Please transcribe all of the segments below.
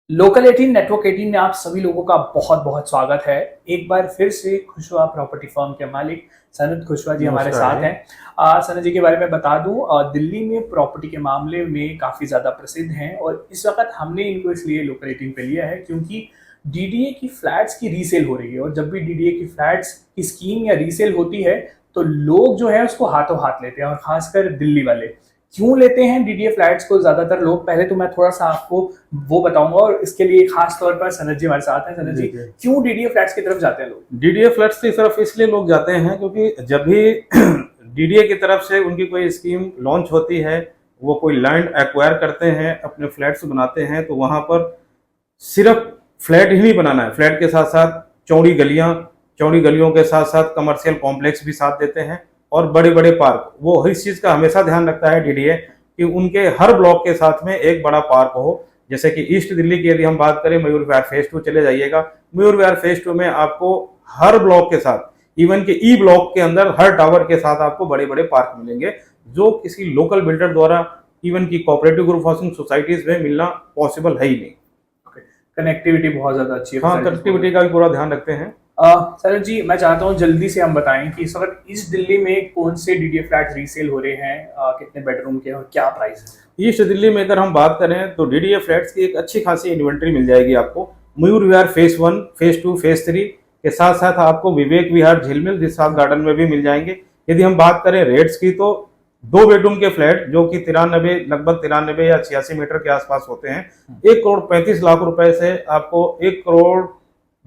Local 18 network 18 में आप सभी लोगों का बहुत बहुत स्वागत है। एक बार फिर से खुशवा प्रॉपर्टी फर्म के मालिक सनत खुशवा जी हमारे नमस्कार साथ जी। हैं। सनत जी के बारे में बता दूं, दिल्ली में प्रॉपर्टी के मामले में काफ़ी ज़्यादा प्रसिद्ध हैं और इस वक्त हमने इनको इसलिए लोकल 18 पे लिया है क्योंकि डीडीए की फ्लैट्स की रीसेल हो रही है और जब भी डीडीए की फ्लैट्स की स्कीम या रीसेल होती है तो लोग जो है उसको हाथों हाथ लेते हैं और खासकर दिल्ली वाले क्यों लेते हैं डीडीए फ्लैट्स को ज्यादातर लोग। पहले तो मैं थोड़ा सा आपको वो बताऊंगा और इसके लिए खास तौर पर सनत जी हमारे साथ हैं। सनत जी, जी जी। क्यों डीडीए फ्लैट्स की तरफ जाते हैं लोग? डीडीए फ्लैट्स की तरफ इसलिए लोग जाते हैं क्योंकि जब भी डीडीए की तरफ से उनकी कोई स्कीम लॉन्च होती है, वो कोई लैंड एक्वायर करते हैं, अपने फ्लैट्स बनाते हैं, तो वहां पर सिर्फ फ्लैट ही नहीं बनाना है, फ्लैट के साथ साथ चौड़ी गलियों के साथ साथ कमर्शियल कॉम्प्लेक्स भी साथ देते हैं और बड़े बड़े पार्क। वो इस चीज़ का हमेशा ध्यान रखता है डीडीए कि उनके हर ब्लॉक के साथ में एक बड़ा पार्क हो। जैसे कि ईस्ट दिल्ली की यदि हम बात करें, मयूर विहार फेज 2 चले जाइएगा। मयूर विहार फेज 2 में आपको हर ब्लॉक के साथ, इवन के ई ब्लॉक के अंदर हर टावर के साथ आपको बड़े बड़े पार्क मिलेंगे, जो किसी लोकल बिल्डर द्वारा, इवन की कोऑपरेटिव ग्रुप हाउसिंग सोसाइटीज में मिलना पॉसिबल है ही नहीं। कनेक्टिविटी बहुत ज्यादा अच्छी है, हाँ, कनेक्टिविटी का भी पूरा ध्यान रखते हैं। सनत जी, मैं चाहता हूँ जल्दी से हम बताएं कि इस वक्त ईस्ट दिल्ली में कौन से डीडीए फ्लैट रीसेल हो रहे हैं, कितने बेडरूम के और क्या प्राइस है? ईस्ट दिल्ली में अगर हम बात करें तो डीडीए फ्लैट्स की एक अच्छी खासी इन्वेंट्री मिल जाएगी आपको। Mayur Vihar phase 1, phase 2, phase 3 के साथ साथ आपको विवेक विहार, झिलमिल, दिलशाद गार्डन में भी मिल जाएंगे। यदि हम बात करें रेट्स की, तो 2 बेडरूम के फ्लैट जो कि लगभग 93 या 86 मीटर के आसपास होते हैं, 1,35 करोड़ रुपए से आपको 1,00,00,000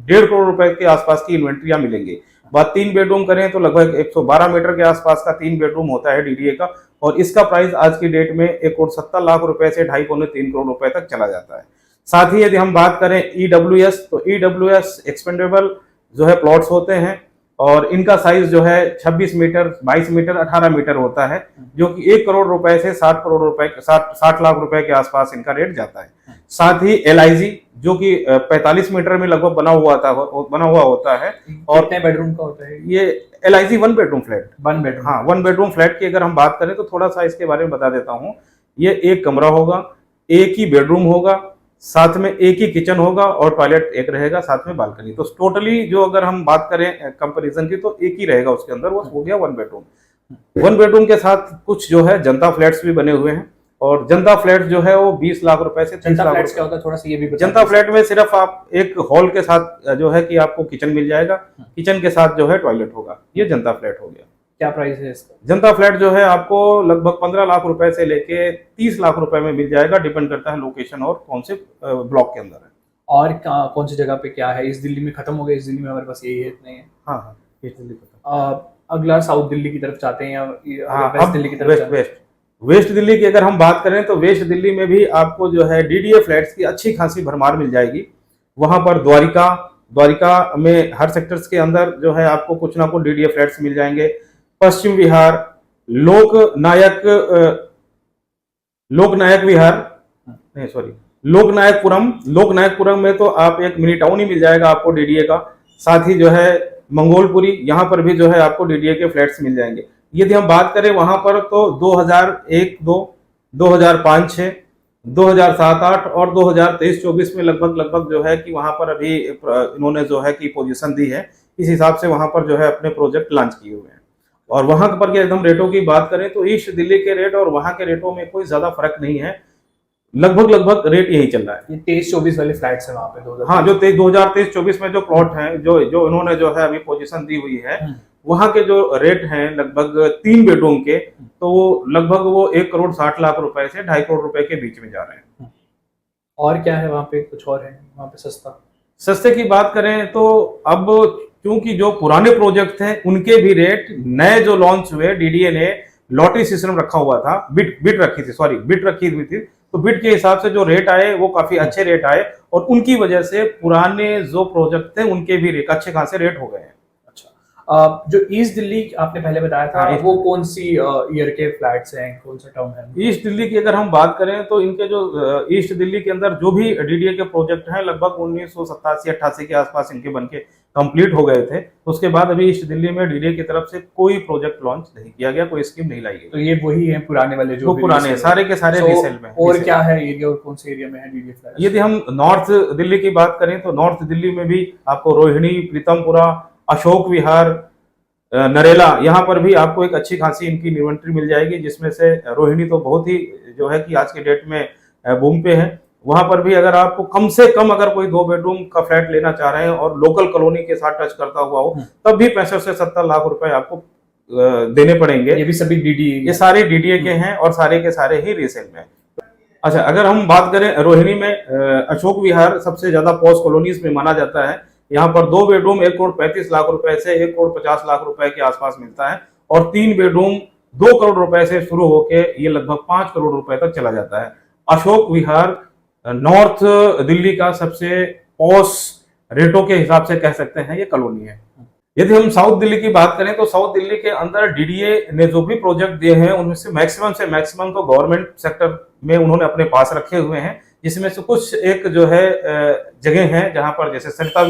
1.5 करोड़ रुपए के आसपास की इन्वेंट्रियां मिलेंगी। बात 3 बेडरूम करें तो लगभग 112 मीटर के आसपास का 3 बेडरूम होता है डीडीए का, और इसका प्राइस आज की डेट में 1,70 लाख रुपए से 2.5 पौने 3 करोड़ रुपए तक चला जाता है। साथ ही यदि हम बात करें ईडब्ल्यूएस, तो ईडब्ल्यूएस एक्सपेंडेबल जो है प्लॉट्स होते हैं, और इनका साइज जो है 26 मीटर, 22 मीटर, 18 मीटर होता है, जो कि 1 करोड़ रुपए से 60 करोड़ रुपए, 60 लाख रुपए के आसपास इनका रेट जाता है। साथ ही एलआईजी जो कि 45 मीटर में लगभग बना हुआ होता है। और कितने बेडरूम का होता है ये एलआईजी 1 बेडरूम फ्लैट। 1 बेडरूम? हाँ, 1 बेडरूम फ्लैट की अगर हम बात करें तो थोड़ा सा इसके बारे में बता देता हूँ। ये एक कमरा होगा, एक ही बेडरूम होगा, साथ में एक ही किचन होगा और टॉयलेट एक रहेगा, साथ में बालकनी। तो टोटली जो अगर हम बात करें कंपैरिजन की, तो एक ही रहेगा उसके अंदर, वो हो गया 1 बेडरूम। 1 बेडरूम के साथ कुछ जो है जनता फ्लैट्स भी बने हुए हैं, और जनता फ्लैट जो है वो 20 लाख रुपए से 30 लाख फ्लैट्स क्या होता है, थोड़ा सा ये भी बता जनता फ्लैट में सिर्फ आप एक हॉल के साथ जो है कि आपको किचन मिल जाएगा, किचन के साथ जो है टॉयलेट होगा। ये जनता फ्लैट हो गया। क्या प्राइस है इसका? जनता फ्लैट जो है आपको लगभग 15 लाख रुपए से लेके 30 लाख रुपए में मिल जाएगा, डिपेंड करता है लोकेशन और कौन से ब्लॉक के अंदर है। और कौन सी जगह पे क्या है? इस दिल्ली में खत्म हो गया, इस दिल्ली में हमारे पास यही है, इतने हैं? हाँ हाँ, ईस्ट दिल्ली का। अगला साउथ दिल्ली की तरफ जाते हैं या हाँ, वेस्ट अब दिल्ली की तरफ वेस्ट जाते हैं? वेस्ट वेस्ट दिल्ली की अगर हम बात करें तो वेस्ट दिल्ली में भी आपको जो है डीडीए फ्लैट्स की अच्छी खासी भरमार मिल जाएगी। वहां पर द्वारिका में हर सेक्टर्स के अंदर जो है आपको कुछ ना कुछ डीडीए फ्लैट्स मिल जाएंगे। पश्चिम विहार, लोकनायक लोकनायक विहार, नहीं सॉरी, लोकनायकपुरम में तो आप एक मिनी टाउन ही मिल जाएगा आपको डीडीए का। साथ ही जो है मंगोलपुरी, यहाँ पर भी जो है आपको डीडीए के फ्लैट्स मिल जाएंगे। यदि हम बात करें वहां पर, तो 2001-2, 2005-6, 2007-8 और 2023-24 में लगभग जो है कि वहां पर अभी इन्होंने जो है कि पोजीशन दी है, इस हिसाब से वहां पर जो है अपने प्रोजेक्ट लॉन्च किए हुए हैं। और वहां पर के एकदम रेटों की बात करें तो ईस्ट दिल्ली के रेट और वहां के रेटों में कोई ज्यादा फर्क नहीं है, लगभग रेट यही चल रहा है। ये 23-24 वाले फ्लैट्स है वहाँ पे 2023? हाँ, जो 2023-24 में जो प्लॉट हैं, जो इन्होंने जो है अभी पोजीशन दी हुई है, वहां के जो रेट हैं लगभग 3 बेडरूम के, तो वो लगभग वो 1,60,00,000 रुपए से 2.5 करोड़ रुपए के बीच में जा रहे हैं। और क्या है वहाँ पे? कुछ और है वहाँ पे सस्ता? सस्ते की बात करें तो अब क्योंकि जो पुराने प्रोजेक्ट थे उनके भी रेट, नए जो लॉन्च हुए, डीडीए ने लॉटरी सिस्टम रखा हुआ था, बिट रखी हुई थी, तो बिट के हिसाब से जो रेट आए वो काफी अच्छे रेट आए, और उनकी वजह से पुराने जो प्रोजेक्ट थे उनके भी रेट अच्छे खासे रेट हो गए हैं। अच्छा, जो ईस्ट दिल्ली आपने पहले बताया था, हाँ, वो कौन सी ईयर के फ्लैट्स हैं, कौन सा टाउन है? ईस्ट दिल्ली की अगर हम बात करें तो इनके जो ईस्ट दिल्ली के अंदर जो भी डीडीए के प्रोजेक्ट हैं, लगभग 1987-88 के आसपास इनके बन के कंप्लीट हो गए थे, तो उसके बाद अभी ईस्ट दिल्ली में डीडीए की तरफ से कोई प्रोजेक्ट लॉन्च नहीं किया गया, कोई स्कीम नहीं लाई गई। तो ये वही है पुराने वाले जो वो भी पुराने सारे के सारे रीसेल में। और क्या है एरिया, और कौन से एरिया में है डीडीए फ्लैट्स? यदि हम नॉर्थ दिल्ली की बात करें तो नॉर्थ दिल्ली में भी आपको रोहिणी, प्रीतमपुरा, अशोक विहार, नरेला, यहाँ पर भी आपको एक अच्छी खासी इनकी इन्वेंट्री मिल जाएगी, जिसमें से रोहिणी तो बहुत ही जो है कि आज के डेट में बूम पे है। वहां पर भी अगर आपको कम से कम अगर कोई 2 बेडरूम का फ्लैट लेना चाह रहे हैं और लोकल कॉलोनी के साथ टच करता हुआ हो, तब भी 65 से 70 लाख रुपए आपको देने पड़ेंगे। ये भी सभी डीडीए, ये सारे डीडीए के हैं और सारे के सारे ही रीसेल में। अच्छा, अगर हम बात करें रोहिणी में, अशोक विहार सबसे ज्यादा पॉश कॉलोनीज में माना जाता है। यहाँ पर 2 बेडरूम 1 करोड़ 35 लाख रुपए से 1 करोड़ 50 लाख रुपए के आसपास मिलता है, और 3 बेडरूम 2 करोड़ रुपए से शुरू होके ये लगभग 5 करोड़ रुपए तक चला जाता है। अशोक विहार नॉर्थ दिल्ली का सबसे पॉश रेटों के हिसाब से कह सकते हैं ये कॉलोनी है। यदि हम साउथ दिल्ली की बात करें तो साउथ दिल्ली के अंदर डीडीए ने जो भी प्रोजेक्ट दिए हैं उनमें से मैक्सिमम तो गवर्नमेंट सेक्टर में उन्होंने अपने पास रखे हुए हैं, जिसमें से कुछ एक जो है जगह है जहां पर, जैसे सरिता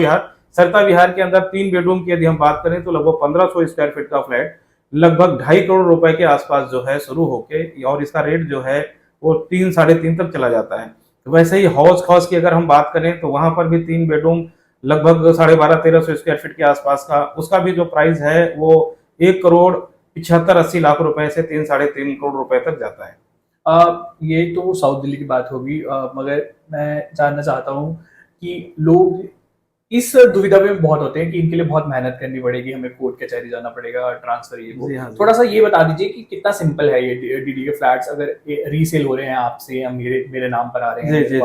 विहार के अंदर 3 बेडरूम की यदि हम बात करें तो लगभग 1500 स्क्वायर फीट का फ्लैट लगभग 2.5 करोड़ रुपए के आसपास जो है शुरू होके, और इसका रेट जो है वो 3 साढ़े 3 तक चला जाता है। तो वैसे ही हौज खौज की अगर हम बात करें तो वहां पर भी 3 बेडरूम लगभग 12.5-1300 स्क्वायर फीट के आसपास का, उसका भी जो प्राइस है वो 1 करोड़ 75-80 लाख रुपए से 3 साढ़े 3 करोड़ रुपए तक जाता है। ये तो साउथ दिल्ली की बात होगी, मगर मैं जानना चाहता हूँ कि लोग इस दुविधा में बहुत होते हैं कि इनके लिए बहुत मेहनत करनी पड़ेगी, हमें कोर्ट कचहरी जाना पड़ेगा, ट्रांसफर ये वो। थोड़ा सा ये बता दीजिए कि कितना सिंपल है ये डीडी के फ्लैट्स अगर रीसेल हो रहे हैं आपसे या मेरे नाम पर आ रहे हैं? जी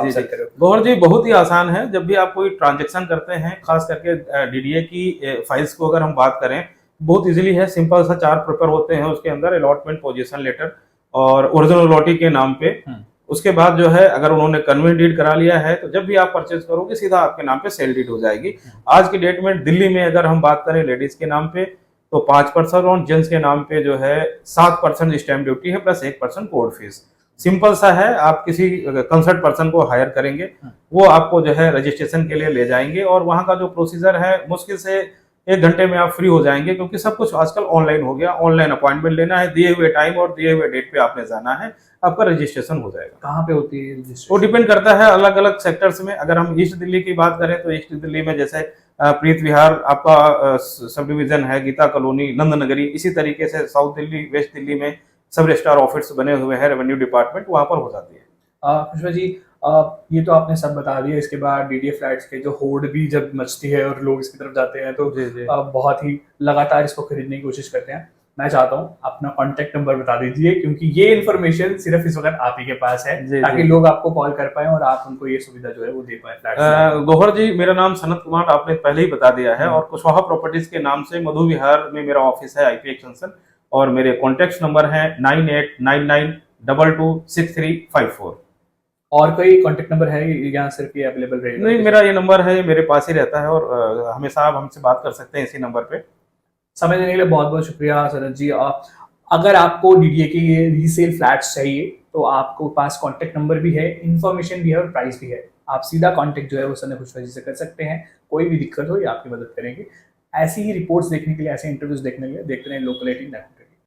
गौहर जी, बहुत ही आसान है। जब भी आप कोई ट्रांजेक्शन करते हैं, खास करके डीडीए की फाइल्स को अगर हम बात करें, बहुत इजीली है। सिंपल सा 4 पेपर होते हैं उसके अंदर, अलॉटमेंट, पोजीशन लेटर और ओरिजिनल लॉटी के नाम पे। उसके बाद जो है अगर उन्होंने कन्वे डीड करा लिया है तो जब भी आप परचेज करोगे सीधा आपके नाम पे सेल डीड हो जाएगी। आज की डेट में दिल्ली में अगर हम बात करें लेडीज के नाम पे तो 5% और जेंट्स के नाम पे जो है 7% स्टैंप ड्यूटी है प्लस 1% कोर्ट फीस। सिंपल सा है, आप किसी कंसल्ट पर्सन को हायर करेंगे, वो आपको जो है रजिस्ट्रेशन के लिए ले जाएंगे और वहां का जो प्रोसीजर है मुश्किल से 1 घंटे में आप फ्री हो जाएंगे, क्योंकि सब कुछ आजकल ऑनलाइन हो गया। ऑनलाइन अपॉइंटमेंट लेना है, दिए हुए टाइम और दिए हुए डेट पे आपने जाना है, आपका रजिस्ट्रेशन हो जाएगा। कहाँ पे होती है रजिस्ट्रेशन? वो डिपेंड करता है अलग अलग सेक्टर्स में। अगर हम ईस्ट दिल्ली की बात करें तो ईस्ट दिल्ली में जैसे प्रीत विहार आपका सब डिवीजन है, गीता कॉलोनी, नंद नगरी, इसी तरीके से साउथ दिल्ली, वेस्ट दिल्ली में सब रजिस्ट्रार ऑफिस बने हुए हैं, रेवेन्यू डिपार्टमेंट वहां पर हो जाती है। पुष्पा जी, ये तो आपने सब बता दिया। इसके बाद डीडीए फ्लैट्स के जो होड़ भी जब मचती है और लोग इसकी तरफ जाते हैं तो बहुत ही लगातार इसको खरीदने की कोशिश करते हैं। मैं चाहता हूँ अपना कॉन्टेक्ट नंबर बता दीजिए, क्योंकि ये इन्फॉर्मेशन सिर्फ इस वक्त आप ही के पास है, ताकि लोग आपको कॉल कर पाए और आप उनको ये सुविधा जो है वो दे पाए। गौहर जी, मेरा नाम सनत कुमार आपने पहले ही बता दिया है, और कुशवाहा प्रॉपर्टीज के नाम से मधु विहार में मेरा ऑफिस है, आईपी एक्सटेंशन, और मेरे कॉन्टेक्ट नंबर है 9899226354। और कोई कांटेक्ट नंबर है या सिर्फ ये अवेलेबल रहेगा? नहीं, मेरा ये नंबर है, मेरे पास ही रहता है और हमेशा आप हमसे बात कर सकते हैं इसी नंबर पे। समय देने के लिए बहुत बहुत शुक्रिया सनत जी। अगर आपको डीडीए के ये रीसेल फ्लैट्स चाहिए तो आपको पास कांटेक्ट नंबर भी है, इन्फॉर्मेशन भी है और प्राइस भी है। आप सीधा कांटेक्ट जो है वो सनत खुशवा जी से कर सकते हैं। कोई भी दिक्कत हो ये आपकी मदद करेंगे। ऐसी ही रिपोर्ट्स देखने के लिए, ऐसे इंटरव्यूज देखने के लिए देखते रहें लोकल 18।